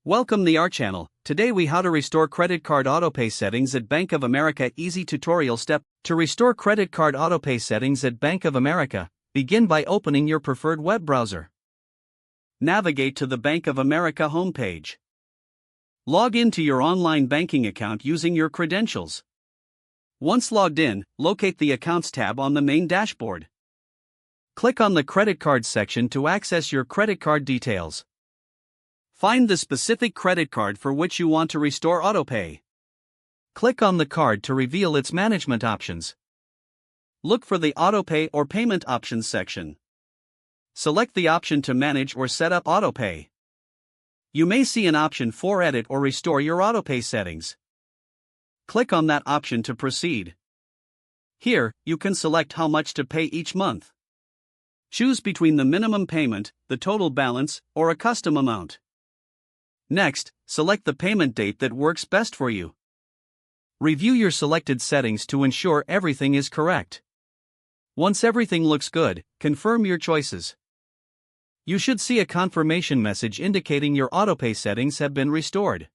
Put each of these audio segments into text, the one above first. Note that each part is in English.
Welcome to our channel. Today we how to restore credit card autopay settings at Bank of America. Easy tutorial step. To restore credit card autopay settings at Bank of America, begin by opening your preferred web browser. Navigate to the Bank of America homepage. Log into your online banking account using your credentials. Once logged in, locate the Accounts tab on the main dashboard. Click on the Credit Card section to access your credit card details. Find the specific credit card for which you want to restore autopay. Click on the card to reveal its management options. Look for the Autopay or Payment Options section. Select the option to manage or set up autopay. You may see an option for Edit or Restore your autopay settings. Click on that option to proceed. Here, you can select how much to pay each month. Choose between the minimum payment, the total balance, or a custom amount. Next, select the payment date that works best for you. Review your selected settings to ensure everything is correct. Once everything looks good, confirm your choices. You should see a confirmation message indicating your autopay settings have been restored.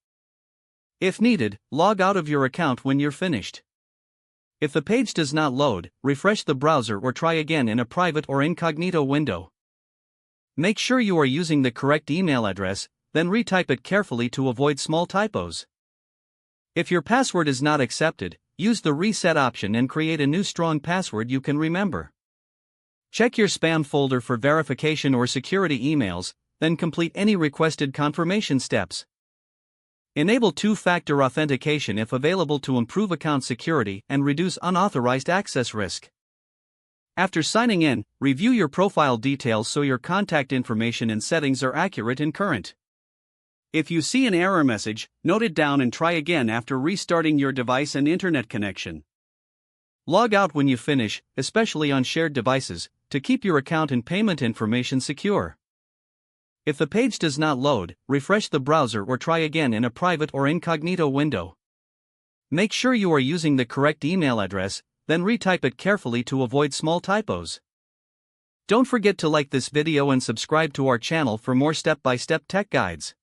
If needed, log out of your account when you're finished. If the page does not load, refresh the browser or try again in a private or incognito window. Make sure you are using the correct email address, then retype it carefully to avoid small typos. If your password is not accepted, use the reset option and create a new strong password you can remember. Check your spam folder for verification or security emails, then complete any requested confirmation steps. Enable two-factor authentication if available to improve account security and reduce unauthorized access risk. After signing in, review your profile details so your contact information and settings are accurate and current. If you see an error message, note it down and try again after restarting your device and internet connection. Log out when you finish, especially on shared devices, to keep your account and payment information secure. If the page does not load, refresh the browser or try again in a private or incognito window. Make sure you are using the correct email address, then retype it carefully to avoid small typos. Don't forget to like this video and subscribe to our channel for more step-by-step tech guides.